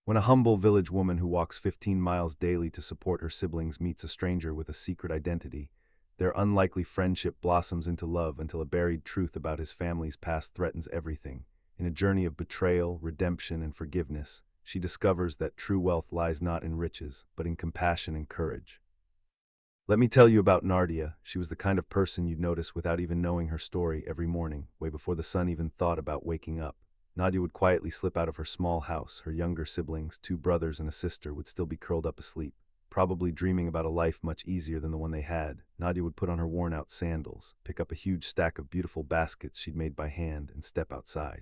When a humble village woman who walks 15 miles daily to support her siblings meets a stranger with a secret identity, their unlikely friendship blossoms into love until a buried truth about his family's past threatens everything. In a journey of betrayal, redemption, and forgiveness, she discovers that true wealth lies not in riches, but in compassion and courage. Let me tell you about Nardia. She was the kind of person you'd notice without even knowing her story every morning, way before the sun even thought about waking up. Nadia would quietly slip out of her small house. Her younger siblings, two brothers and a sister, would still be curled up asleep, probably dreaming about a life much easier than the one they had. Nadia would put on her worn-out sandals, pick up a huge stack of beautiful baskets she'd made by hand, and step outside.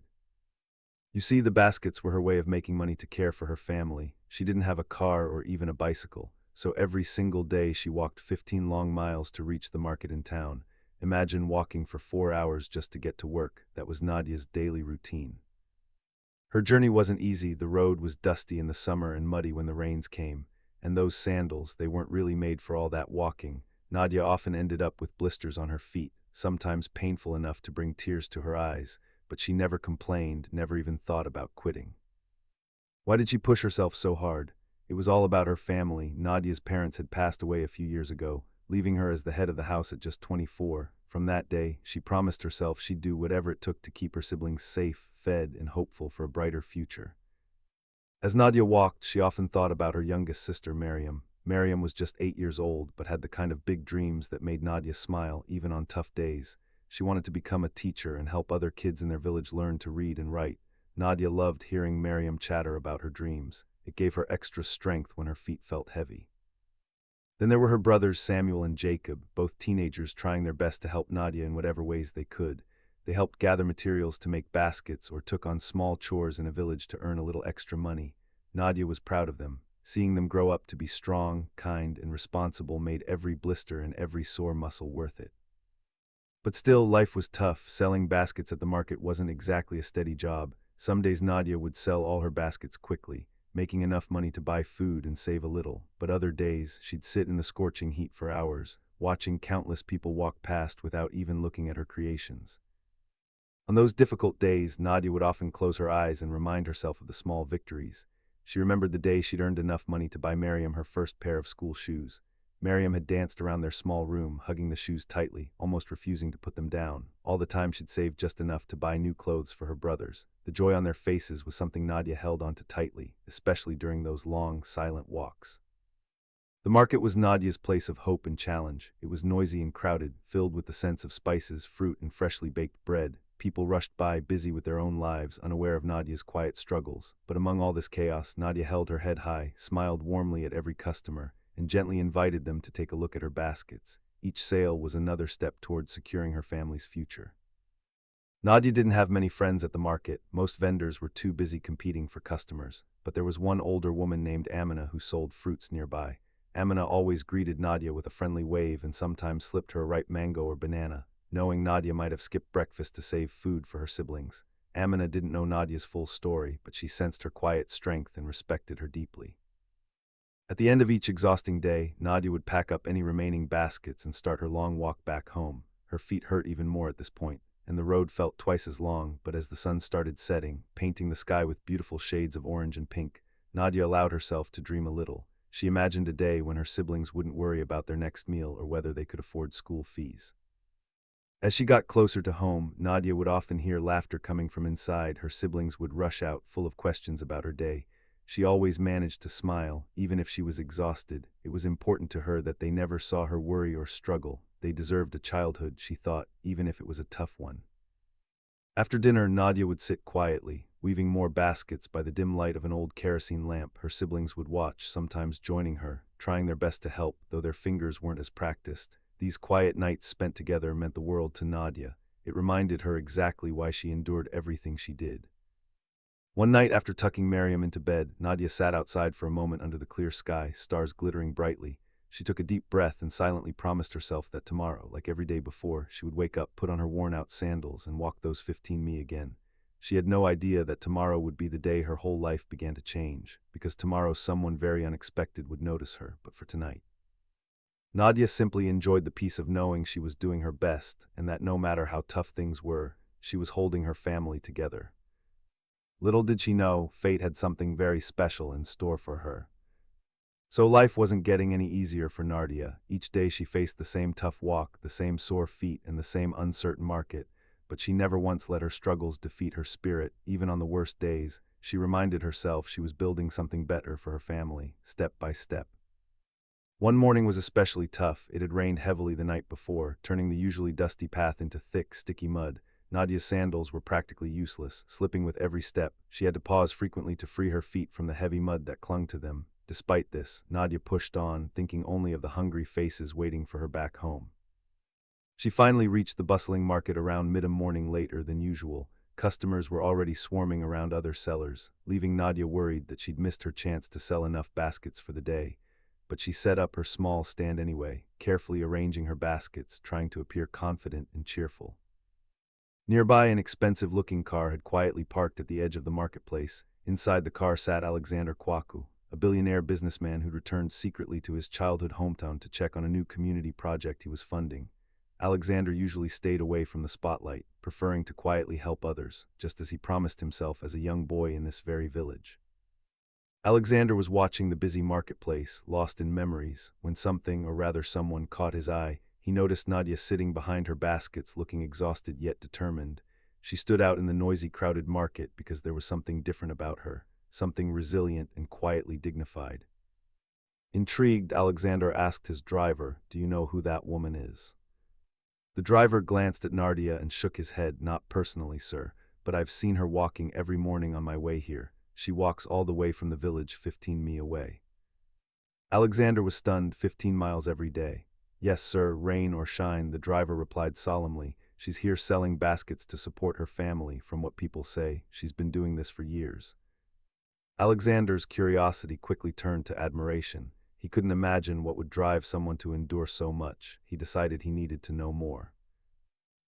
You see, the baskets were her way of making money to care for her family. She didn't have a car or even a bicycle, so every single day she walked 15 long miles to reach the market in town. Imagine walking for 4 hours just to get to work. That was Nadia's daily routine. Her journey wasn't easy. The road was dusty in the summer and muddy when the rains came. And those sandals, they weren't really made for all that walking. Nadia often ended up with blisters on her feet, sometimes painful enough to bring tears to her eyes, but she never complained, never even thought about quitting. Why did she push herself so hard? It was all about her family. Nadia's parents had passed away a few years ago, leaving her as the head of the house at just 24. From that day, she promised herself she'd do whatever it took to keep her siblings safe, fed, and hopeful for a brighter future. As Nadia walked, she often thought about her youngest sister, Miriam. Miriam was just 8 years old, but had the kind of big dreams that made Nadia smile, even on tough days. She wanted to become a teacher and help other kids in their village learn to read and write. Nadia loved hearing Miriam chatter about her dreams. It gave her extra strength when her feet felt heavy. Then there were her brothers Samuel and Jacob, both teenagers trying their best to help Nadia in whatever ways they could. They helped gather materials to make baskets or took on small chores in a village to earn a little extra money. Nadia was proud of them. Seeing them grow up to be strong, kind, and responsible made every blister and every sore muscle worth it. But still, life was tough. Selling baskets at the market wasn't exactly a steady job. Some days Nadia would sell all her baskets quickly, making enough money to buy food and save a little. But other days, she'd sit in the scorching heat for hours, watching countless people walk past without even looking at her creations. On those difficult days, Nadia would often close her eyes and remind herself of the small victories. She remembered the day she'd earned enough money to buy Miriam her first pair of school shoes. Miriam had danced around their small room, hugging the shoes tightly, almost refusing to put them down. All the time she'd saved just enough to buy new clothes for her brothers. The joy on their faces was something Nadia held onto tightly, especially during those long, silent walks. The market was Nadia's place of hope and challenge. It was noisy and crowded, filled with the scents of spices, fruit, and freshly baked bread. People rushed by, busy with their own lives, unaware of Nadia's quiet struggles. But among all this chaos, Nadia held her head high, smiled warmly at every customer, and gently invited them to take a look at her baskets. Each sale was another step towards securing her family's future. Nadia didn't have many friends at the market. Most vendors were too busy competing for customers. But there was one older woman named Amina who sold fruits nearby. Amina always greeted Nadia with a friendly wave and sometimes slipped her a ripe mango or banana, knowing Nadia might have skipped breakfast to save food for her siblings. Amina didn't know Nadia's full story, but she sensed her quiet strength and respected her deeply. At the end of each exhausting day, Nadia would pack up any remaining baskets and start her long walk back home. Her feet hurt even more at this point, and the road felt twice as long, but as the sun started setting, painting the sky with beautiful shades of orange and pink, Nadia allowed herself to dream a little. She imagined a day when her siblings wouldn't worry about their next meal or whether they could afford school fees. As she got closer to home, Nadia would often hear laughter coming from inside. Her siblings would rush out, full of questions about her day. She always managed to smile, even if she was exhausted. It was important to her that they never saw her worry or struggle. They deserved a childhood, she thought, even if it was a tough one. After dinner, Nadia would sit quietly, weaving more baskets by the dim light of an old kerosene lamp. Her siblings would watch, sometimes joining her, trying their best to help, though their fingers weren't as practiced. These quiet nights spent together meant the world to Nadia. It reminded her exactly why she endured everything she did. One night after tucking Miriam into bed, Nadia sat outside for a moment under the clear sky, stars glittering brightly. She took a deep breath and silently promised herself that tomorrow, like every day before, she would wake up, put on her worn-out sandals, and walk those 15 mi again. She had no idea that tomorrow would be the day her whole life began to change, because tomorrow someone very unexpected would notice her. But for tonight, Nadia simply enjoyed the peace of knowing she was doing her best, and that no matter how tough things were, she was holding her family together. Little did she know, fate had something very special in store for her. So life wasn't getting any easier for Nardia. Each day she faced the same tough walk, the same sore feet, and the same uncertain market, but she never once let her struggles defeat her spirit. Even on the worst days, she reminded herself she was building something better for her family, step by step. One morning was especially tough. It had rained heavily the night before, turning the usually dusty path into thick, sticky mud. Nadia's sandals were practically useless, slipping with every step. She had to pause frequently to free her feet from the heavy mud that clung to them. Despite this, Nadia pushed on, thinking only of the hungry faces waiting for her back home. She finally reached the bustling market around mid-morning later than usual. Customers were already swarming around other sellers, leaving Nadia worried that she'd missed her chance to sell enough baskets for the day. But she set up her small stand anyway, carefully arranging her baskets, trying to appear confident and cheerful. Nearby, an expensive-looking car had quietly parked at the edge of the marketplace. Inside the car sat Alexander Kwaku, a billionaire businessman who'd returned secretly to his childhood hometown to check on a new community project he was funding. Alexander usually stayed away from the spotlight, preferring to quietly help others, just as he promised himself as a young boy in this very village. Alexander was watching the busy marketplace, lost in memories, when something, or rather someone, caught his eye. He noticed Nadia sitting behind her baskets, looking exhausted yet determined. She stood out in the noisy, crowded market because there was something different about her, something resilient and quietly dignified. Intrigued, Alexander asked his driver, "Do you know who that woman is?" The driver glanced at Nardia and shook his head. "Not personally, sir, but I've seen her walking every morning on my way here. She walks all the way from the village 15 mi away." Alexander was stunned. 15 miles every day. "Yes, sir, rain or shine," the driver replied solemnly. "She's here selling baskets to support her family. From what people say, she's been doing this for years." Alexander's curiosity quickly turned to admiration. He couldn't imagine what would drive someone to endure so much. He decided he needed to know more.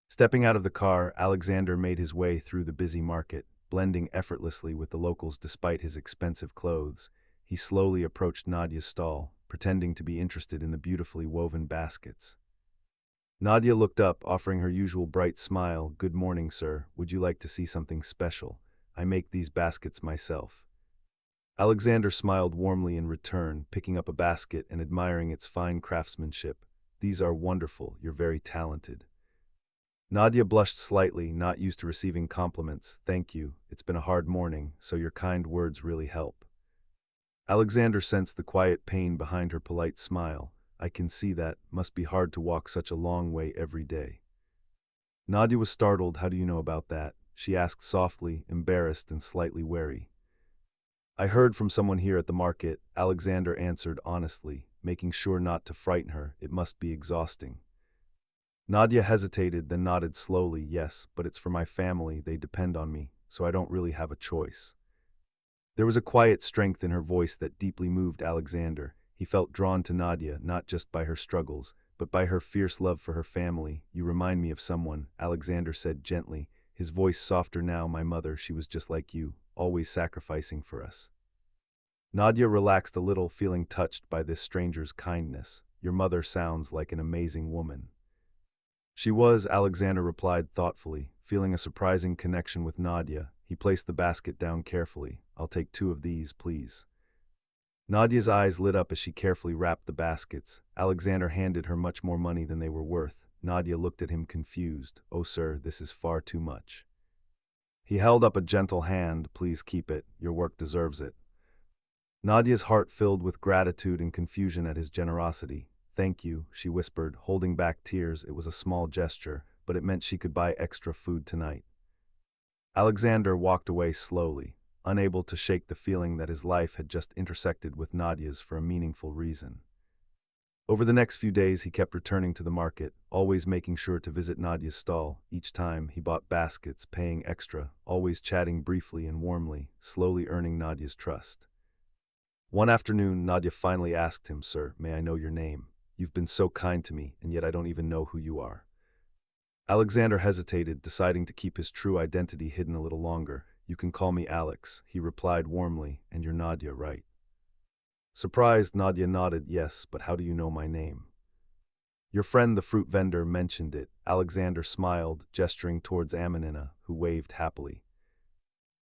Stepping out of the car, Alexander made his way through the busy market, blending effortlessly with the locals despite his expensive clothes. He slowly approached Nadia's stall, pretending to be interested in the beautifully woven baskets. Nadia looked up, offering her usual bright smile. "Good morning, sir. Would you like to see something special? I make these baskets myself." Alexander smiled warmly in return, picking up a basket and admiring its fine craftsmanship. "These are wonderful. You're very talented." Nadia blushed slightly, not used to receiving compliments. "Thank you. It's been a hard morning, so your kind words really help." Alexander sensed the quiet pain behind her polite smile. "I can see that. Must be hard to walk such a long way every day." Nadia was startled. "How do you know about that?" she asked softly, embarrassed and slightly wary. "I heard from someone here at the market," Alexander answered honestly, making sure not to frighten her. "It must be exhausting." Nadia hesitated, then nodded slowly. "Yes, but it's for my family. They depend on me, so I don't really have a choice." There was a quiet strength in her voice that deeply moved Alexander. He felt drawn to Nadia, not just by her struggles, but by her fierce love for her family. "You remind me of someone," Alexander said gently, his voice softer now. "My mother, she was just like you, always sacrificing for us." Nadia relaxed a little, feeling touched by this stranger's kindness. "Your mother sounds like an amazing woman." "She was," Alexander replied thoughtfully, feeling a surprising connection with Nadia. He placed the basket down carefully. "I'll take 2 of these, please." Nadia's eyes lit up as she carefully wrapped the baskets. Alexander handed her much more money than they were worth. Nadia looked at him confused. "Oh, sir, this is far too much." He held up a gentle hand. "Please keep it. Your work deserves it." Nadia's heart filled with gratitude and confusion at his generosity. "Thank you," she whispered, holding back tears. It was a small gesture, but it meant she could buy extra food tonight. Alexander walked away slowly, unable to shake the feeling that his life had just intersected with Nadia's for a meaningful reason. Over the next few days, he kept returning to the market, always making sure to visit Nadia's stall. Each time, he bought baskets, paying extra, always chatting briefly and warmly, slowly earning Nadia's trust. One afternoon, Nadia finally asked him, "Sir, may I know your name? You've been so kind to me, and yet I don't even know who you are." Alexander hesitated, deciding to keep his true identity hidden a little longer. "You can call me Alex," he replied warmly, "and you're Nadia, right?" Surprised, Nadia nodded. "Yes, but how do you know my name?" "Your friend the fruit vendor mentioned it." Alexander smiled, gesturing towards Amanina, who waved happily.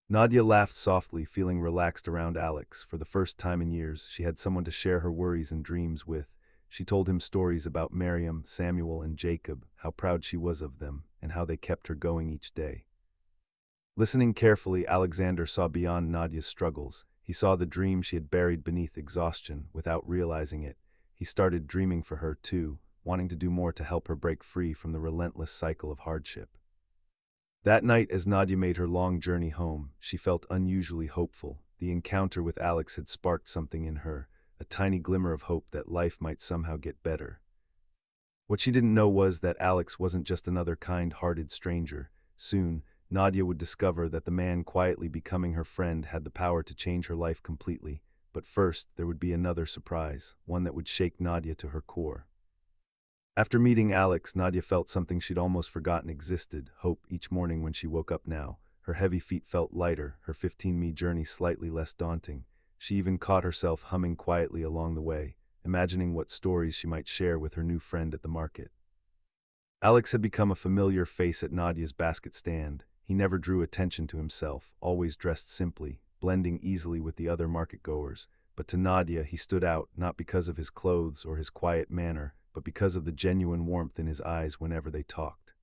Nadia laughed softly, feeling relaxed around Alex. For the first time in years, she had someone to share her worries and dreams with. She told him stories about Miriam, Samuel, and Jacob, how proud she was of them, and how they kept her going each day. Listening carefully, Alexander saw beyond Nadia's struggles. He saw the dream she had buried beneath exhaustion without realizing it. He started dreaming for her too, wanting to do more to help her break free from the relentless cycle of hardship. That night, as Nadia made her long journey home, she felt unusually hopeful. The encounter with Alex had sparked something in her, a tiny glimmer of hope that life might somehow get better. What she didn't know was that Alex wasn't just another kind-hearted stranger. Soon, Nadia would discover that the man quietly becoming her friend had the power to change her life completely. But first, there would be another surprise, one that would shake Nadia to her core. After meeting Alex, Nadia felt something she'd almost forgotten existed, hope. Each morning when she woke up now, her heavy feet felt lighter, her 15-mi journey slightly less daunting. She even caught herself humming quietly along the way, imagining what stories she might share with her new friend at the market. Alex had become a familiar face at Nadia's basket stand. He never drew attention to himself, always dressed simply, blending easily with the other market-goers. But to Nadia, he stood out, not because of his clothes or his quiet manner, but because of the genuine warmth in his eyes whenever they talked.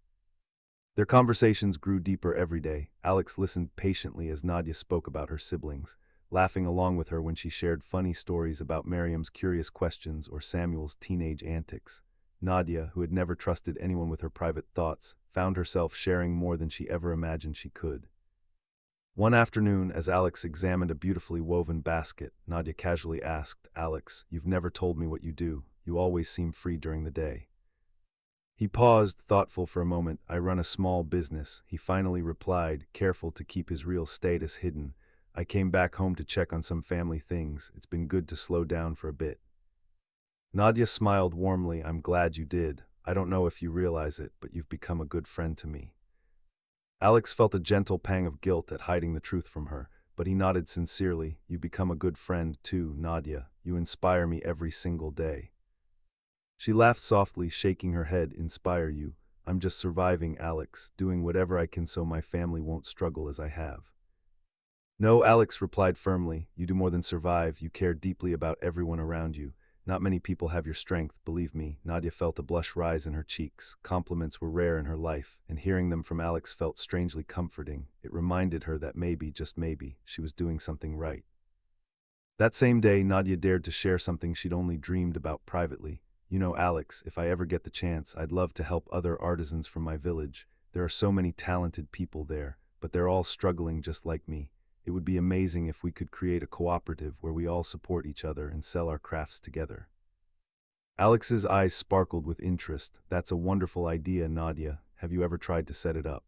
Their conversations grew deeper every day. Alex listened patiently as Nadia spoke about her siblings, laughing along with her when she shared funny stories about Miriam's curious questions or Samuel's teenage antics. Nadia, who had never trusted anyone with her private thoughts, found herself sharing more than she ever imagined she could. One afternoon, as Alex examined a beautifully woven basket, Nadia casually asked, "Alex, you've never told me what you do. You always seem free during the day." He paused, thoughtful for a moment. "I run a small business," he finally replied, careful to keep his real status hidden. "I came back home to check on some family things. It's been good to slow down for a bit." Nadia smiled warmly. "I'm glad you did. I don't know if you realize it, but you've become a good friend to me." Alex felt a gentle pang of guilt at hiding the truth from her, but he nodded sincerely. "You become a good friend, too, Nadia. You inspire me every single day." She laughed softly, shaking her head. "Inspire you? I'm just surviving, Alex, doing whatever I can so my family won't struggle as I have." "No," Alex replied firmly. "You do more than survive. You care deeply about everyone around you. Not many people have your strength, believe me." Nadia felt a blush rise in her cheeks. Compliments were rare in her life, and hearing them from Alex felt strangely comforting. It reminded her that maybe, just maybe, she was doing something right. That same day, Nadia dared to share something she'd only dreamed about privately. "You know, Alex, if I ever get the chance, I'd love to help other artisans from my village. There are so many talented people there, but they're all struggling just like me. It would be amazing if we could create a cooperative where we all support each other and sell our crafts together." Alex's eyes sparkled with interest. "That's a wonderful idea, Nadia. Have you ever tried to set it up?"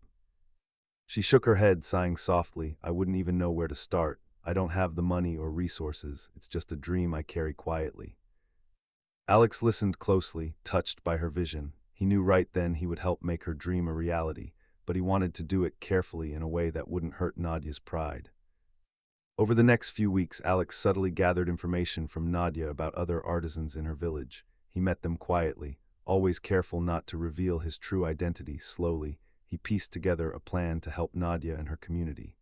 She shook her head, sighing softly. "I wouldn't even know where to start. I don't have the money or resources. It's just a dream I carry quietly." Alex listened closely, touched by her vision. He knew right then he would help make her dream a reality, but he wanted to do it carefully in a way that wouldn't hurt Nadia's pride. Over the next few weeks, Alex subtly gathered information from Nadia about other artisans in her village. He met them quietly, always careful not to reveal his true identity. Slowly, he pieced together a plan to help Nadia and her community.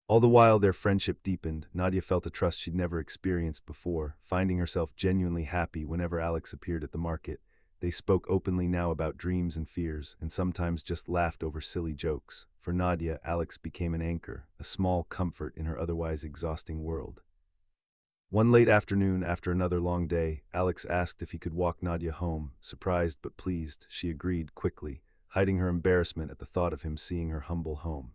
All the while their friendship deepened, Nadia felt a trust she'd never experienced before, finding herself genuinely happy whenever Alex appeared at the market. They spoke openly now about dreams and fears, and sometimes just laughed over silly jokes. For Nadia, Alex became an anchor, a small comfort in her otherwise exhausting world. One late afternoon, after another long day, Alex asked if he could walk Nadia home. Surprised but pleased, she agreed quickly, hiding her embarrassment at the thought of him seeing her humble home.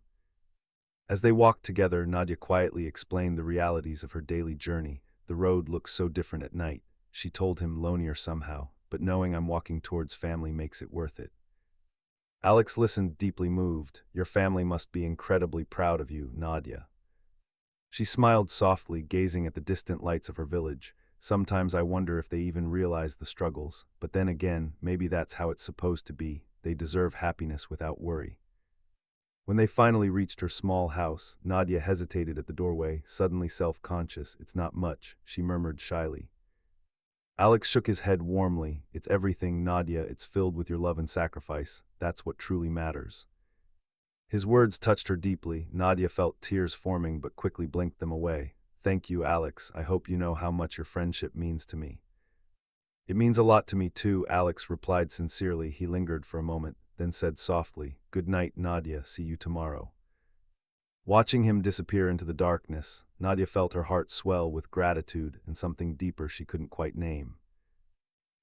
As they walked together, Nadia quietly explained the realities of her daily journey. "The road looks so different at night," she told him, lonelier somehow, "but knowing I'm walking towards family makes it worth it." Alex listened, deeply moved. "Your family must be incredibly proud of you, Nadia." She smiled softly, gazing at the distant lights of her village. "Sometimes I wonder if they even realize the struggles, but then again, maybe that's how it's supposed to be. They deserve happiness without worry." When they finally reached her small house, Nadia hesitated at the doorway, suddenly self-conscious. "It's not much," she murmured shyly. Alex shook his head warmly. "It's everything, Nadia. It's filled with your love and sacrifice. That's what truly matters." His words touched her deeply. Nadia felt tears forming but quickly blinked them away. Thank you, Alex. I hope you know how much your friendship means to me. It means a lot to me too, Alex replied sincerely. He lingered for a moment, then said softly, Good night, Nadia. See you tomorrow. Watching him disappear into the darkness, Nadia felt her heart swell with gratitude and something deeper she couldn't quite name.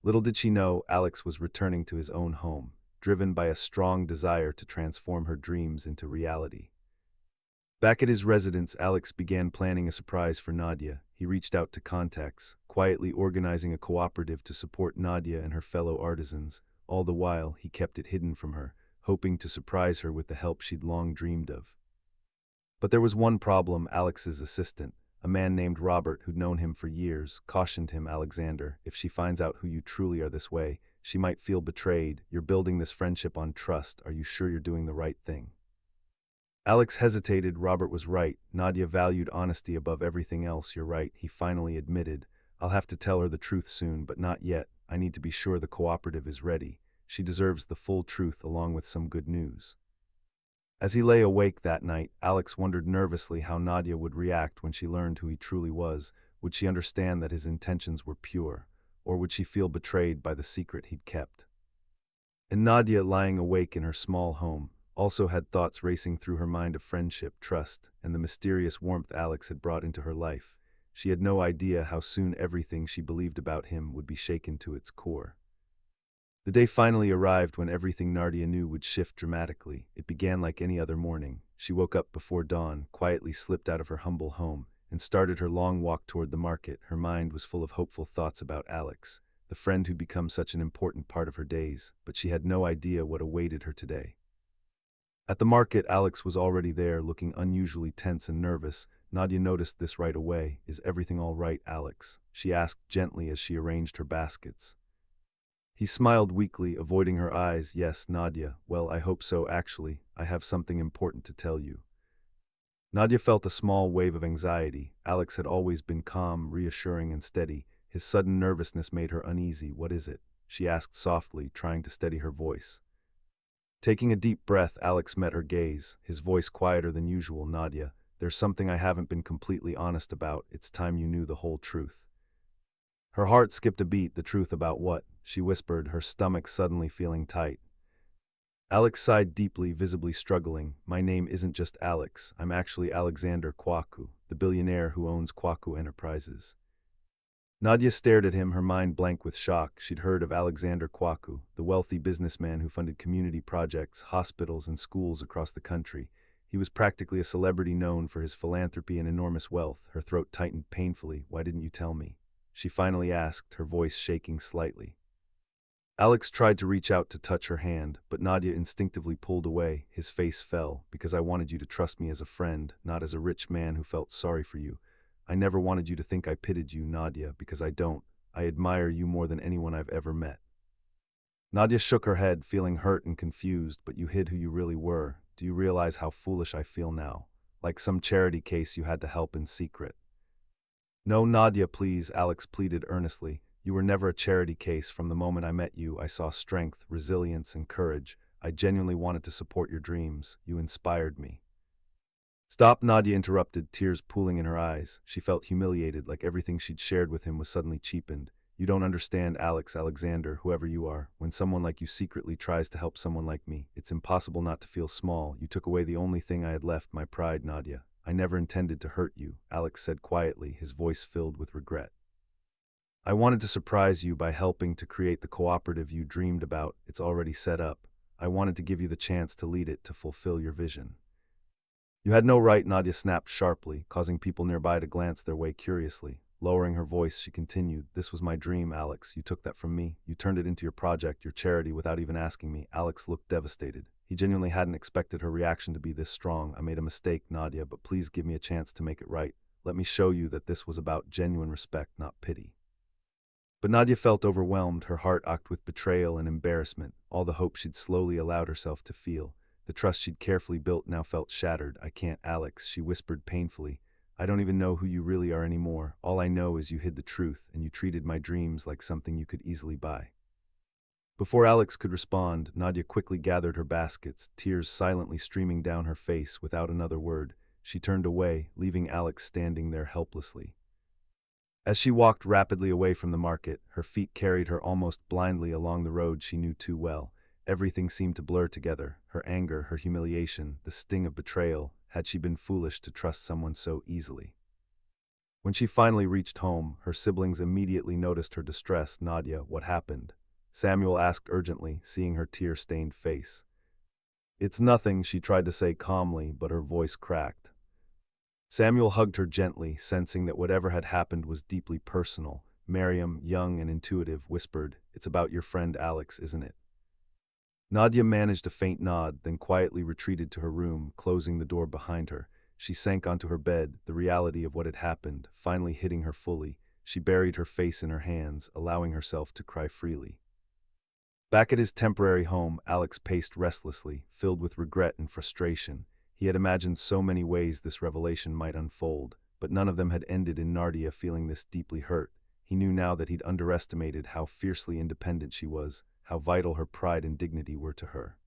Little did she know, Alex was returning to his own home, driven by a strong desire to transform her dreams into reality. Back at his residence, Alex began planning a surprise for Nadia. He reached out to contacts, quietly organizing a cooperative to support Nadia and her fellow artisans. All the while, he kept it hidden from her, hoping to surprise her with the help she'd long dreamed of. But there was one problem. Alex's assistant, a man named Robert who'd known him for years, cautioned him, Alexander, if she finds out who you truly are this way, she might feel betrayed. You're building this friendship on trust. Are you sure you're doing the right thing? Alex hesitated. Robert was right. Nadia valued honesty above everything else. You're right, he finally admitted. I'll have to tell her the truth soon, but not yet. I need to be sure the cooperative is ready. She deserves the full truth along with some good news. As he lay awake that night, Alex wondered nervously how Nadia would react when she learned who he truly was. Would she understand that his intentions were pure, or would she feel betrayed by the secret he'd kept? And Nadia, lying awake in her small home, also had thoughts racing through her mind of friendship, trust, and the mysterious warmth Alex had brought into her life. She had no idea how soon everything she believed about him would be shaken to its core. The day finally arrived when everything Nadia knew would shift dramatically. It began like any other morning. She woke up before dawn, quietly slipped out of her humble home, and started her long walk toward the market. Her mind was full of hopeful thoughts about Alex, the friend who'd become such an important part of her days, but she had no idea what awaited her today. At the market, Alex was already there, looking unusually tense and nervous. Nadia noticed this right away. Is everything all right, Alex? She asked gently as she arranged her baskets. He smiled weakly, avoiding her eyes. Yes, Nadia. Well, I hope so, actually. I have something important to tell you. Nadia felt a small wave of anxiety. Alex had always been calm, reassuring, and steady. His sudden nervousness made her uneasy. What is it? She asked softly, trying to steady her voice. Taking a deep breath, Alex met her gaze, his voice quieter than usual. Nadia, there's something I haven't been completely honest about. It's time you knew the whole truth. Her heart skipped a beat. The truth about what? She whispered, her stomach suddenly feeling tight. Alex sighed deeply, visibly struggling. My name isn't just Alex. I'm actually Alexander Kwaku, the billionaire who owns Kwaku Enterprises. Nadia stared at him, her mind blank with shock. She'd heard of Alexander Kwaku, the wealthy businessman who funded community projects, hospitals, and schools across the country. He was practically a celebrity known for his philanthropy and enormous wealth. Her throat tightened painfully. Why didn't you tell me? She finally asked, her voice shaking slightly. Alex tried to reach out to touch her hand, but Nadia instinctively pulled away. His face fell. Because I wanted you to trust me as a friend, not as a rich man who felt sorry for you. I never wanted you to think I pitied you, Nadia, because I don't. I admire you more than anyone I've ever met. Nadia shook her head, feeling hurt and confused. But you hid who you really were. Do you realize how foolish I feel now? Like some charity case you had to help in secret. No, Nadia, please, Alex pleaded earnestly. You were never a charity case. From the moment I met you, I saw strength, resilience, and courage. I genuinely wanted to support your dreams. You inspired me. Stop, Nadia interrupted, tears pooling in her eyes. She felt humiliated, like everything she'd shared with him was suddenly cheapened. You don't understand, Alex, Alexander, whoever you are. When someone like you secretly tries to help someone like me, it's impossible not to feel small. You took away the only thing I had left, my pride, Nadia. I never intended to hurt you, Alex said quietly, his voice filled with regret. I wanted to surprise you by helping to create the cooperative you dreamed about. It's already set up. I wanted to give you the chance to lead it, to fulfill your vision. You had no right, Nadia snapped sharply, causing people nearby to glance their way curiously. Lowering her voice, she continued, This was my dream, Alex. You took that from me. You turned it into your project, your charity, without even asking me. Alex looked devastated. He genuinely hadn't expected her reaction to be this strong. I made a mistake, Nadia, but please give me a chance to make it right. Let me show you that this was about genuine respect, not pity. But Nadia felt overwhelmed, her heart ached with betrayal and embarrassment, all the hope she'd slowly allowed herself to feel. The trust she'd carefully built now felt shattered. I can't, Alex, she whispered painfully. I don't even know who you really are anymore. All I know is you hid the truth, and you treated my dreams like something you could easily buy. Before Alex could respond, Nadia quickly gathered her baskets, tears silently streaming down her face. Without another word, she turned away, leaving Alex standing there helplessly. As she walked rapidly away from the market, her feet carried her almost blindly along the road she knew too well. Everything seemed to blur together, her anger, her humiliation, the sting of betrayal. Had she been foolish to trust someone so easily? When she finally reached home, her siblings immediately noticed her distress. "Nadia, what happened?" Samuel asked urgently, seeing her tear-stained face. "It's nothing," she tried to say calmly, but her voice cracked. Samuel hugged her gently, sensing that whatever had happened was deeply personal. Miriam, young and intuitive, whispered, "It's about your friend Alex, isn't it?" Nadia managed a faint nod, then quietly retreated to her room, closing the door behind her. She sank onto her bed, the reality of what had happened finally hitting her fully. She buried her face in her hands, allowing herself to cry freely. Back at his temporary home, Alex paced restlessly, filled with regret and frustration. He had imagined so many ways this revelation might unfold, but none of them had ended in Nadia feeling this deeply hurt. He knew now that he'd underestimated how fiercely independent she was, how vital her pride and dignity were to her.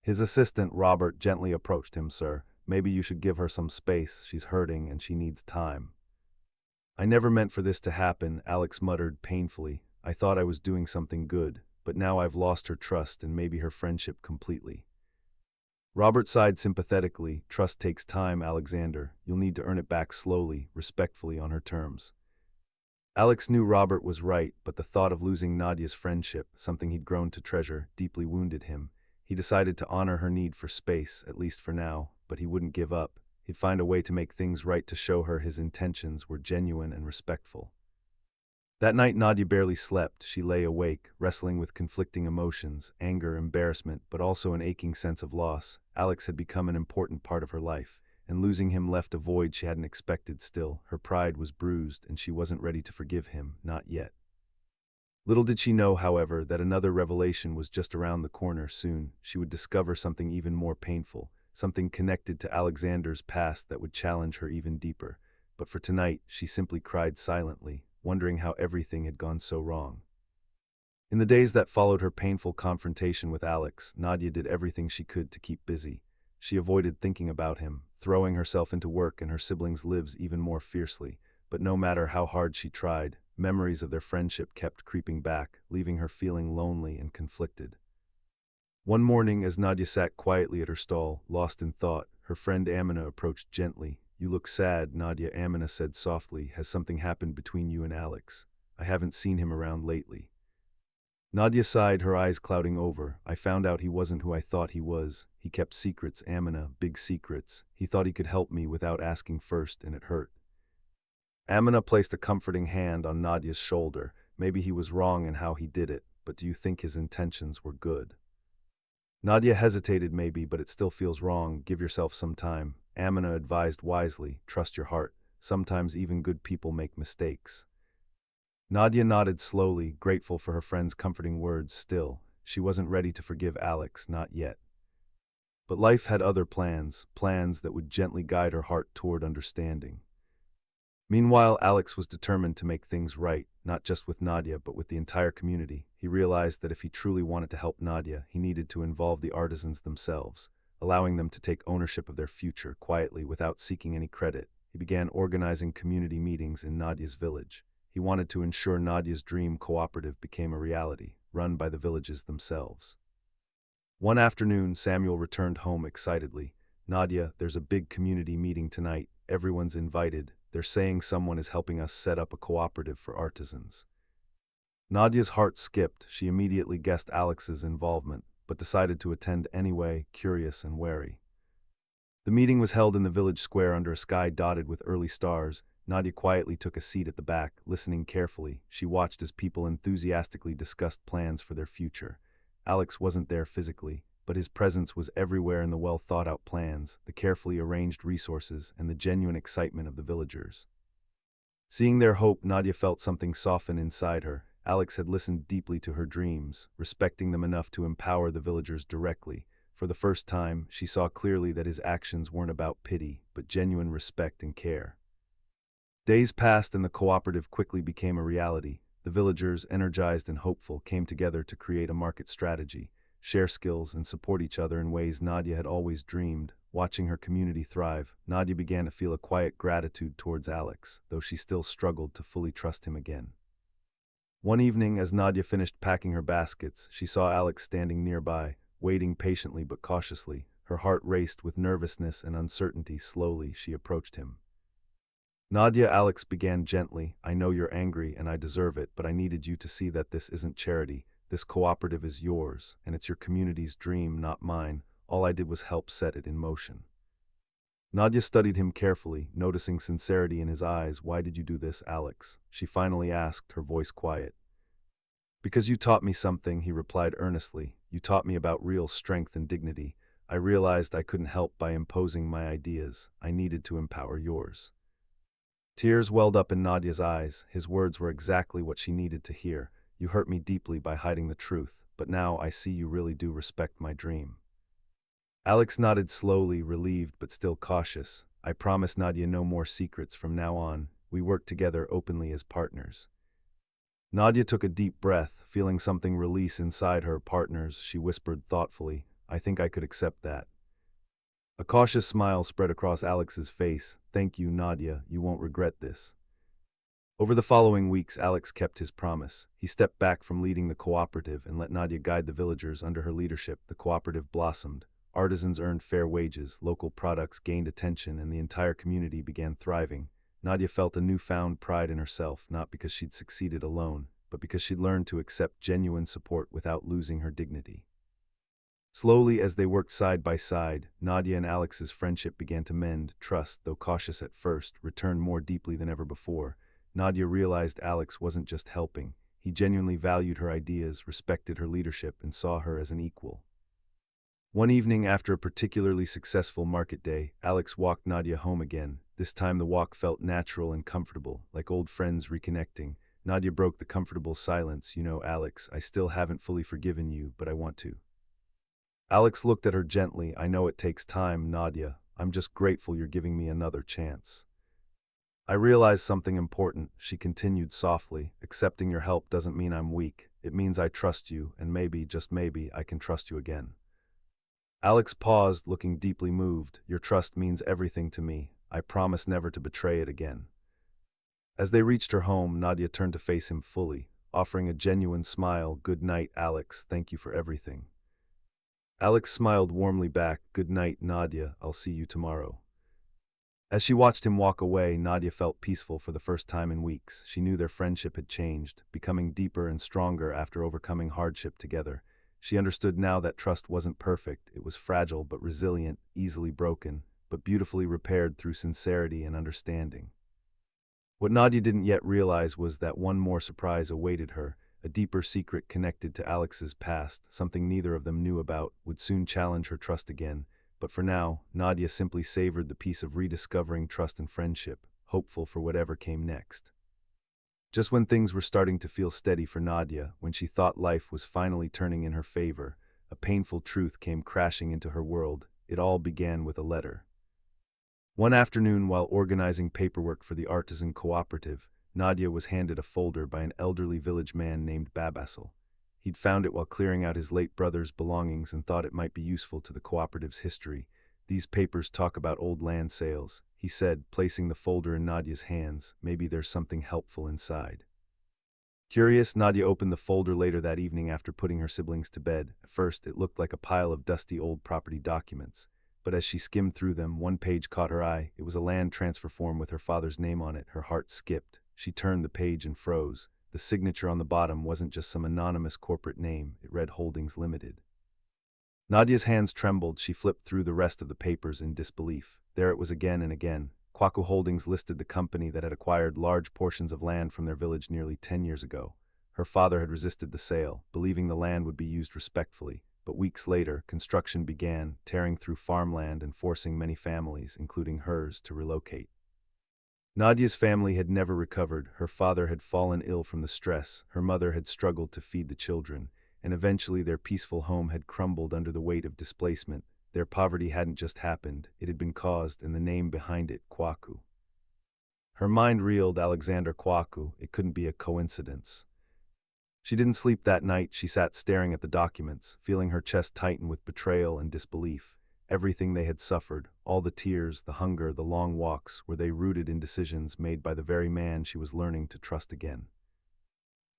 His assistant, Robert, gently approached him. "Sir, maybe you should give her some space. She's hurting and she needs time." "I never meant for this to happen," Alex muttered painfully. "I thought I was doing something good, but now I've lost her trust and maybe her friendship completely." Robert sighed sympathetically. "Trust takes time, Alexander. You'll need to earn it back slowly, respectfully, on her terms." Alex knew Robert was right, but the thought of losing Nadia's friendship, something he'd grown to treasure, deeply wounded him. He decided to honor her need for space, at least for now, but he wouldn't give up. He'd find a way to make things right, to show her his intentions were genuine and respectful. That night Nadia barely slept. She lay awake, wrestling with conflicting emotions, anger, embarrassment, but also an aching sense of loss. Alex had become an important part of her life, and losing him left a void she hadn't expected. Still, her pride was bruised, and she wasn't ready to forgive him, not yet. Little did she know, however, that another revelation was just around the corner. Soon, she would discover something even more painful, something connected to Alexander's past that would challenge her even deeper. But for tonight, she simply cried silently, wondering how everything had gone so wrong. In the days that followed her painful confrontation with Alex, Nadia did everything she could to keep busy. She avoided thinking about him, throwing herself into work and her siblings' lives even more fiercely. But no matter how hard she tried, memories of their friendship kept creeping back, leaving her feeling lonely and conflicted. One morning, as Nadia sat quietly at her stall, lost in thought, her friend Amina approached gently. "You look sad, Nadia," Amina said softly. "Has something happened between you and Alex? I haven't seen him around lately." Nadia sighed, her eyes clouding over. "I found out he wasn't who I thought he was. He kept secrets, Amina, big secrets. He thought he could help me without asking first, and it hurt." Amina placed a comforting hand on Nadia's shoulder. "Maybe he was wrong in how he did it, but do you think his intentions were good?" Nadia hesitated. "Maybe, but it still feels wrong. Give yourself some time." Amina advised wisely. "Trust your heart. Sometimes even good people make mistakes." Nadia nodded slowly, grateful for her friend's comforting words. Still, she wasn't ready to forgive Alex, not yet. But life had other plans, plans that would gently guide her heart toward understanding. Meanwhile, Alex was determined to make things right, not just with Nadia, but with the entire community. He realized that if he truly wanted to help Nadia, he needed to involve the artisans themselves, allowing them to take ownership of their future quietly without seeking any credit. He began organizing community meetings in Nadia's village. He wanted to ensure Nadia's dream cooperative became a reality, run by the villages themselves. One afternoon, Samuel returned home excitedly. "Nadia, there's a big community meeting tonight. Everyone's invited. They're saying someone is helping us set up a cooperative for artisans." Nadia's heart skipped. She immediately guessed Alex's involvement, but decided to attend anyway, curious and wary. The meeting was held in the village square under a sky dotted with early stars. Nadia quietly took a seat at the back, listening carefully. She watched as people enthusiastically discussed plans for their future. Alex wasn't there physically, but his presence was everywhere in the well-thought-out plans, the carefully arranged resources, and the genuine excitement of the villagers. Seeing their hope, Nadia felt something soften inside her. Alex had listened deeply to her dreams, respecting them enough to empower the villagers directly. For the first time, she saw clearly that his actions weren't about pity, but genuine respect and care. Days passed and the cooperative quickly became a reality. The villagers, energized and hopeful, came together to create a market strategy, share skills, and support each other in ways Nadia had always dreamed. Watching her community thrive, Nadia began to feel a quiet gratitude towards Alex, though she still struggled to fully trust him again. One evening, as Nadia finished packing her baskets, she saw Alex standing nearby, waiting patiently but cautiously. Her heart raced with nervousness and uncertainty. Slowly, she approached him. "Nadia," Alex began gently, "I know you're angry and I deserve it, but I needed you to see that this isn't charity. This cooperative is yours, and it's your community's dream, not mine. All I did was help set it in motion." Nadia studied him carefully, noticing sincerity in his eyes. "Why did you do this, Alex?" she finally asked, her voice quiet. "Because you taught me something," he replied earnestly. "You taught me about real strength and dignity. I realized I couldn't help by imposing my ideas. I needed to empower yours." Tears welled up in Nadia's eyes. His words were exactly what she needed to hear. "You hurt me deeply by hiding the truth, but now I see you really do respect my dream." Alex nodded slowly, relieved but still cautious. "I promise Nadia no more secrets from now on. We work together openly as partners." Nadia took a deep breath, feeling something release inside her. "Partners," she whispered thoughtfully. "I think I could accept that." A cautious smile spread across Alex's face. "Thank you, Nadia. You won't regret this." Over the following weeks, Alex kept his promise. He stepped back from leading the cooperative and let Nadia guide the villagers under her leadership. The cooperative blossomed. Artisans earned fair wages, local products gained attention, and the entire community began thriving. Nadia felt a newfound pride in herself, not because she'd succeeded alone, but because she'd learned to accept genuine support without losing her dignity. Slowly, as they worked side by side, Nadia and Alex's friendship began to mend. Trust, though cautious at first, returned more deeply than ever before. Nadia realized Alex wasn't just helping. He genuinely valued her ideas, respected her leadership, and saw her as an equal. One evening, after a particularly successful market day, Alex walked Nadia home again. This time the walk felt natural and comfortable, like old friends reconnecting. Nadia broke the comfortable silence. "You know, Alex, I still haven't fully forgiven you, but I want to." Alex looked at her gently. "I know it takes time, Nadia. I'm just grateful you're giving me another chance." "I realize something important," she continued softly. "Accepting your help doesn't mean I'm weak. It means I trust you, and maybe, just maybe, I can trust you again." Alex paused, looking deeply moved. "Your trust means everything to me. I promise never to betray it again." As they reached her home, Nadia turned to face him fully, offering a genuine smile. "Good night, Alex. Thank you for everything." Alex smiled warmly back. "Good night, Nadia. I'll see you tomorrow." As she watched him walk away, Nadia felt peaceful for the first time in weeks. She knew their friendship had changed, becoming deeper and stronger after overcoming hardship together. She understood now that trust wasn't perfect. It was fragile but resilient, easily broken, but beautifully repaired through sincerity and understanding. What Nadia didn't yet realize was that one more surprise awaited her. A deeper secret connected to Alex's past, something neither of them knew about, would soon challenge her trust again. But for now, Nadia simply savored the peace of rediscovering trust and friendship, hopeful for whatever came next. Just when things were starting to feel steady for Nadia, when she thought life was finally turning in her favor, a painful truth came crashing into her world. It all began with a letter. One afternoon, while organizing paperwork for the artisan cooperative, Nadia was handed a folder by an elderly village man named Babasil. He'd found it while clearing out his late brother's belongings and thought it might be useful to the cooperative's history. "These papers talk about old land sales," he said, placing the folder in Nadia's hands. "Maybe there's something helpful inside." Curious, Nadia opened the folder later that evening after putting her siblings to bed. At first, it looked like a pile of dusty old property documents. But as she skimmed through them, one page caught her eye. It was a land transfer form with her father's name on it. Her heart skipped. She turned the page and froze. The signature on the bottom wasn't just some anonymous corporate name. It read Holdings Limited. Nadia's hands trembled. She flipped through the rest of the papers in disbelief. There it was again and again. Kwaku Holdings listed the company that had acquired large portions of land from their village nearly 10 years ago. Her father had resisted the sale, believing the land would be used respectfully. But weeks later, construction began, tearing through farmland and forcing many families, including hers, to relocate. Nadia's family had never recovered. Her father had fallen ill from the stress, her mother had struggled to feed the children, and eventually their peaceful home had crumbled under the weight of displacement. Their poverty hadn't just happened, it had been caused, and the name behind it, Kwaku. Her mind reeled. Alexander Kwaku. It couldn't be a coincidence. She didn't sleep that night. She sat staring at the documents, feeling her chest tighten with betrayal and disbelief. Everything they had suffered, all the tears, the hunger, the long walks, were they rooted in decisions made by the very man she was learning to trust again.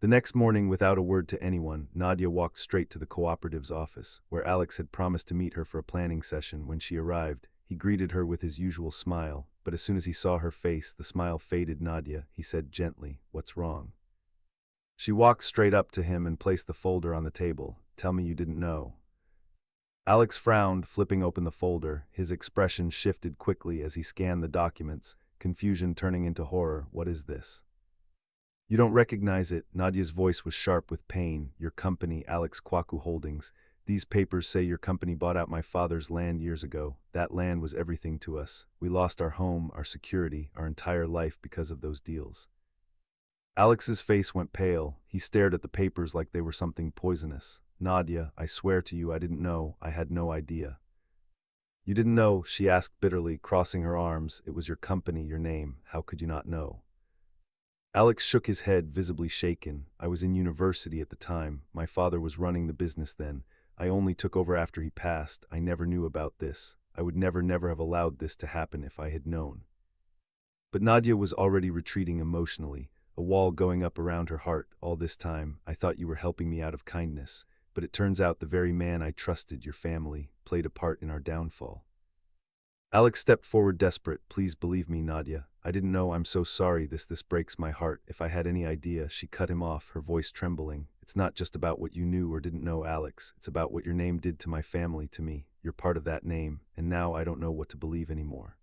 The next morning, without a word to anyone, Nadia walked straight to the cooperative's office, where Alex had promised to meet her for a planning session. When she arrived, he greeted her with his usual smile, but as soon as he saw her face, the smile faded. "Nadia," he said gently, "what's wrong?" She walked straight up to him and placed the folder on the table. "Tell me you didn't know." Alex frowned, flipping open the folder. His expression shifted quickly as he scanned the documents, confusion turning into horror. "What is this?" "You don't recognize it." Nadia's voice was sharp with pain. "Your company, Alex Kwaku Holdings. These papers say your company bought out my father's land years ago. That land was everything to us. We lost our home, our security, our entire life because of those deals." Alex's face went pale. He stared at the papers like they were something poisonous. "Nadia, I swear to you I didn't know. I had no idea." "You didn't know?" she asked bitterly, crossing her arms. "It was your company, your name. How could you not know?" Alex shook his head, visibly shaken. "I was in university at the time. My father was running the business then. I only took over after he passed. I never knew about this. I would never have allowed this to happen if I had known." But Nadia was already retreating emotionally, a wall going up around her heart. "All this time, I thought you were helping me out of kindness, but it turns out the very man I trusted, your family, played a part in our downfall." Alex stepped forward, desperate. "Please believe me, Nadia. I didn't know. I'm so sorry. This breaks my heart. If I had any idea." She cut him off, her voice trembling. "It's not just about what you knew or didn't know, Alex. It's about what your name did to my family, to me. You're part of that name, and now I don't know what to believe anymore."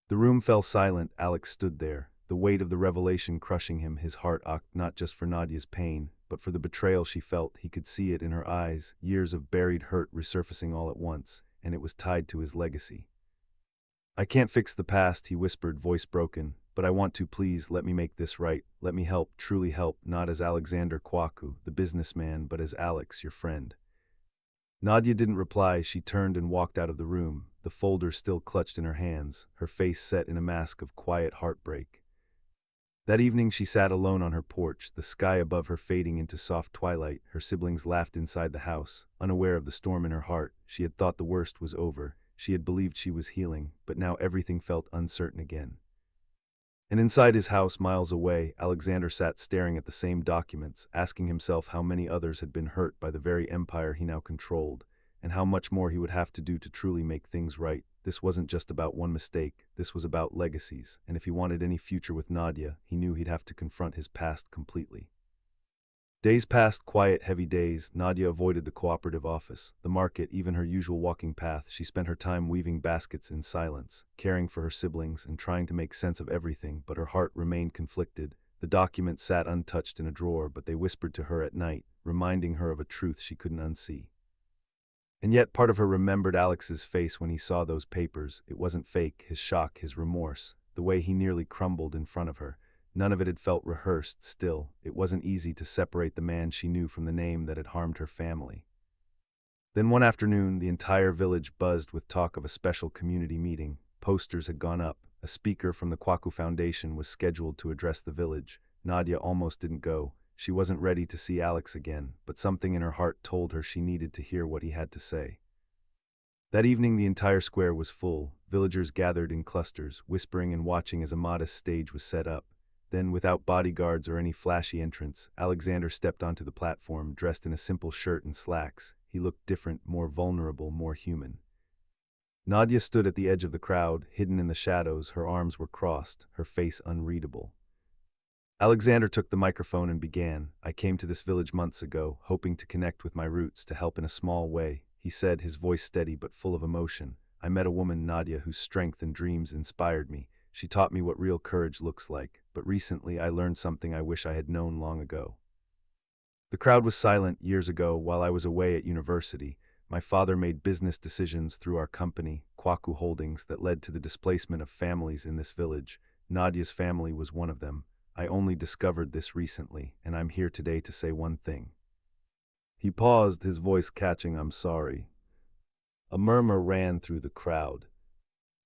The room fell silent. Alex stood there, the weight of the revelation crushing him, his heart ached not just for Nadia's pain, but for the betrayal she felt. He could see it in her eyes, years of buried hurt resurfacing all at once, and it was tied to his legacy. "I can't fix the past," he whispered, voice broken, "but I want to. Please, let me make this right. Let me help, truly help, not as Alexander Kwaku, the businessman, but as Alex, your friend." Nadia didn't reply. She turned and walked out of the room, the folder still clutched in her hands, her face set in a mask of quiet heartbreak. That evening she sat alone on her porch, the sky above her fading into soft twilight. Her siblings laughed inside the house, unaware of the storm in her heart. She had thought the worst was over. She had believed she was healing, but now everything felt uncertain again. And inside his house, miles away, Alexander sat staring at the same documents, asking himself how many others had been hurt by the very empire he now controlled, and how much more he would have to do to truly make things right. This wasn't just about one mistake, this was about legacies, and if he wanted any future with Nadia, he knew he'd have to confront his past completely. Days passed, quiet, heavy days. Nadia avoided the cooperative office, the market, even her usual walking path. She spent her time weaving baskets in silence, caring for her siblings and trying to make sense of everything, but her heart remained conflicted. The documents sat untouched in a drawer, but they whispered to her at night, reminding her of a truth she couldn't unsee. And yet part of her remembered Alex's face when he saw those papers. It wasn't fake, his shock, his remorse, the way he nearly crumbled in front of her. None of it had felt rehearsed. Still, it wasn't easy to separate the man she knew from the name that had harmed her family. Then one afternoon, the entire village buzzed with talk of a special community meeting. Posters had gone up. A speaker from the Kwaku Foundation was scheduled to address the village. Nadia almost didn't go. She wasn't ready to see Alex again, but something in her heart told her she needed to hear what he had to say. That evening the entire square was full. Villagers gathered in clusters, whispering and watching as a modest stage was set up. Then, without bodyguards or any flashy entrance, Alexander stepped onto the platform, dressed in a simple shirt and slacks. He looked different, more vulnerable, more human. Nadia stood at the edge of the crowd, hidden in the shadows. Her arms were crossed, her face unreadable. Alexander took the microphone and began. "I came to this village months ago, hoping to connect with my roots, to help in a small way," he said, his voice steady but full of emotion. "I met a woman, Nadia, whose strength and dreams inspired me. She taught me what real courage looks like, but recently I learned something I wish I had known long ago." The crowd was silent. "Years ago, while I was away at university, my father made business decisions through our company, Kwaku Holdings, that led to the displacement of families in this village. Nadia's family was one of them. I only discovered this recently, and I'm here today to say one thing." He paused, his voice catching. "I'm sorry." A murmur ran through the crowd.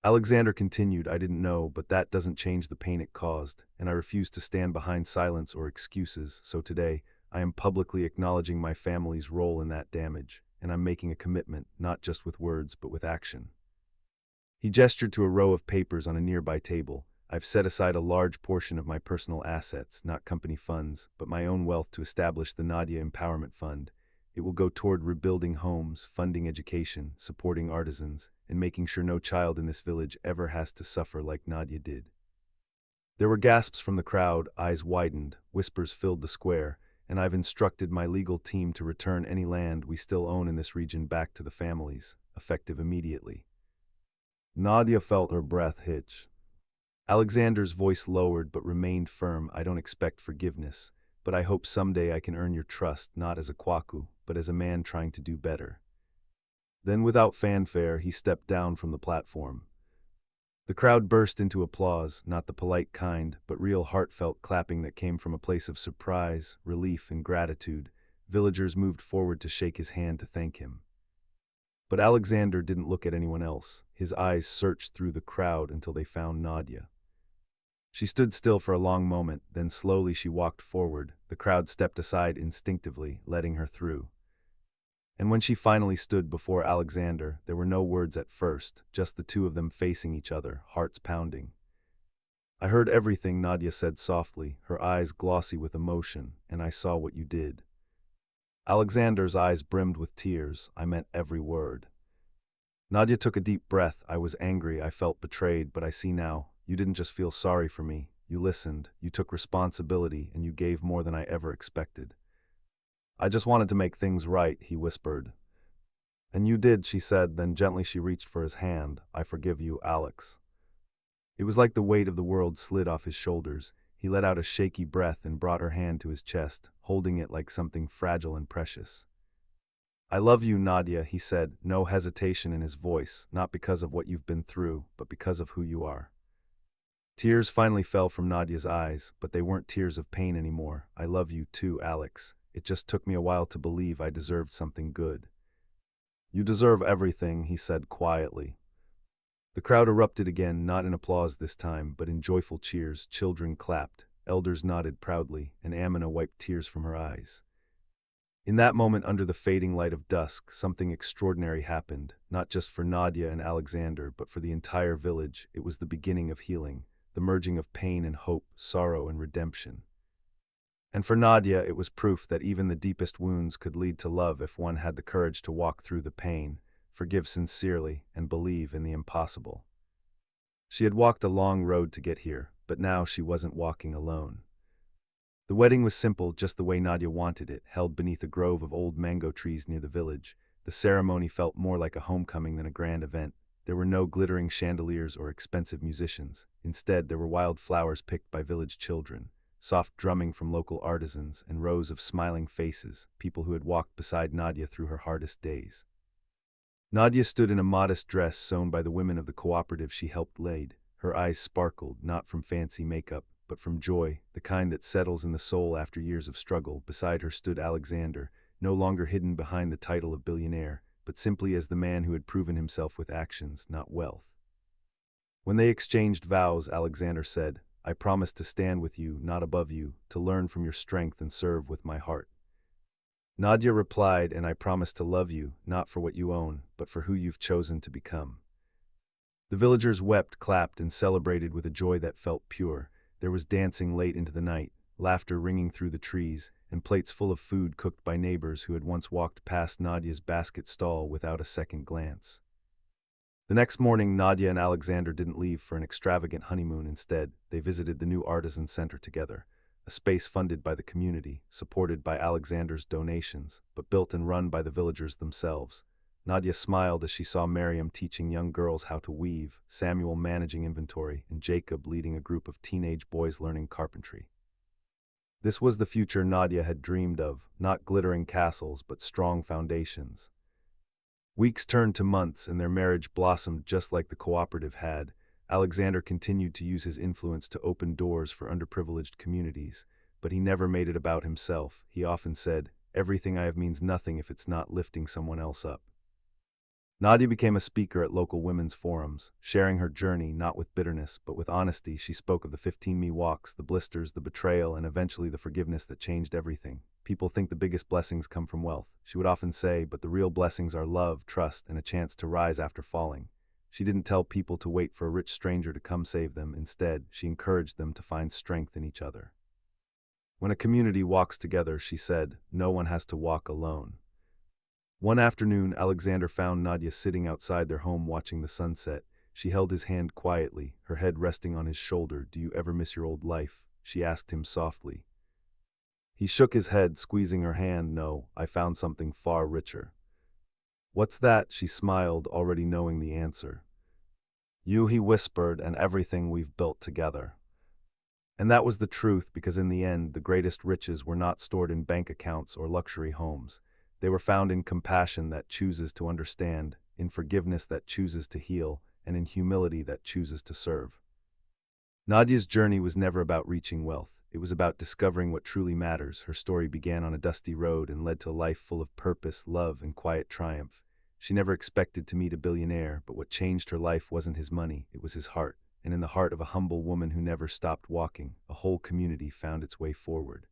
Alexander continued, "I didn't know, but that doesn't change the pain it caused, and I refuse to stand behind silence or excuses. So today, I am publicly acknowledging my family's role in that damage, and I'm making a commitment, not just with words, but with action." He gestured to a row of papers on a nearby table. "I've set aside a large portion of my personal assets, not company funds, but my own wealth to establish the Nadia Empowerment Fund. It will go toward rebuilding homes, funding education, supporting artisans, and making sure no child in this village ever has to suffer like Nadia did." There were gasps from the crowd, eyes widened, whispers filled the square, and "I've instructed my legal team to return any land we still own in this region back to the families, effective immediately." Nadia felt her breath hitch. Alexander's voice lowered but remained firm. "I don't expect forgiveness, but I hope someday I can earn your trust, not as a kwaku, but as a man trying to do better." Then, without fanfare, he stepped down from the platform. The crowd burst into applause, not the polite kind, but real heartfelt clapping that came from a place of surprise, relief, and gratitude. Villagers moved forward to shake his hand to thank him. But Alexander didn't look at anyone else. His eyes searched through the crowd until they found Nadia. She stood still for a long moment, then slowly she walked forward. The crowd stepped aside instinctively, letting her through. And when she finally stood before Alexander, there were no words at first, just the two of them facing each other, hearts pounding. "I heard everything," Nadia said softly, her eyes glossy with emotion, "and I saw what you did." Alexander's eyes brimmed with tears. "I meant every word." Nadia took a deep breath. "I was angry, I felt betrayed, but I see now. You didn't just feel sorry for me. You listened, you took responsibility, and you gave more than I ever expected." "I just wanted to make things right," he whispered. "And you did," she said, then gently she reached for his hand. "I forgive you, Alex." It was like the weight of the world slid off his shoulders. He let out a shaky breath and brought her hand to his chest, holding it like something fragile and precious. "I love you, Nadia," he said, no hesitation in his voice, "not because of what you've been through, but because of who you are." Tears finally fell from Nadia's eyes, but they weren't tears of pain anymore. "I love you too, Alex. It just took me a while to believe I deserved something good." "You deserve everything," he said quietly. The crowd erupted again, not in applause this time, but in joyful cheers. Children clapped, elders nodded proudly, and Amina wiped tears from her eyes. In that moment, under the fading light of dusk, something extraordinary happened, not just for Nadia and Alexander, but for the entire village. It was the beginning of healing, the merging of pain and hope, sorrow and redemption. And for Nadia, it was proof that even the deepest wounds could lead to love if one had the courage to walk through the pain, forgive sincerely, and believe in the impossible. She had walked a long road to get here, but now she wasn't walking alone. The wedding was simple, just the way Nadia wanted it, held beneath a grove of old mango trees near the village. The ceremony felt more like a homecoming than a grand event. There were no glittering chandeliers or expensive musicians. Instead, there were wild flowers picked by village children, soft drumming from local artisans, and rows of smiling faces, people who had walked beside Nadia through her hardest days. Nadia stood in a modest dress sewn by the women of the cooperative she helped lead. Her eyes sparkled, not from fancy makeup, but from joy, the kind that settles in the soul after years of struggle. Beside her stood Alexander, no longer hidden behind the title of billionaire, but simply as the man who had proven himself with actions, not wealth. When they exchanged vows, Alexander said, "I promise to stand with you, not above you, to learn from your strength and serve with my heart." Nadia replied, "And I promise to love you, not for what you own, but for who you've chosen to become." The villagers wept, clapped, and celebrated with a joy that felt pure. There was dancing late into the night, laughter ringing through the trees, and plates full of food cooked by neighbors who had once walked past Nadia's basket stall without a second glance. The next morning, Nadia and Alexander didn't leave for an extravagant honeymoon. Instead, they visited the new artisan center together, a space funded by the community, supported by Alexander's donations, but built and run by the villagers themselves. Nadia smiled as she saw Miriam teaching young girls how to weave, Samuel managing inventory, and Jacob leading a group of teenage boys learning carpentry. This was the future Nadia had dreamed of, not glittering castles, but strong foundations. Weeks turned to months, and their marriage blossomed just like the cooperative had. Alexander continued to use his influence to open doors for underprivileged communities, but he never made it about himself. He often said, "Everything I have means nothing if it's not lifting someone else up." Nadia became a speaker at local women's forums, sharing her journey not with bitterness but with honesty. She spoke of the 15-me walks, the blisters, the betrayal, and eventually the forgiveness that changed everything. People think the biggest blessings come from wealth, she would often say, but the real blessings are love, trust, and a chance to rise after falling. She didn't tell people to wait for a rich stranger to come save them. Instead, she encouraged them to find strength in each other. When a community walks together, she said, no one has to walk alone. One afternoon, Alexander found Nadia sitting outside their home watching the sunset. She held his hand quietly, her head resting on his shoulder. Do you ever miss your old life? She asked him softly. He shook his head, squeezing her hand. No, I found something far richer. What's that? She smiled, already knowing the answer. You, he whispered, and everything we've built together. And that was the truth, because in the end, the greatest riches were not stored in bank accounts or luxury homes. They were found in compassion that chooses to understand, in forgiveness that chooses to heal, and in humility that chooses to serve. Nadia's journey was never about reaching wealth. It was about discovering what truly matters. Her story began on a dusty road and led to a life full of purpose, love, and quiet triumph. She never expected to meet a billionaire, but what changed her life wasn't his money, it was his heart. And in the heart of a humble woman who never stopped walking, a whole community found its way forward.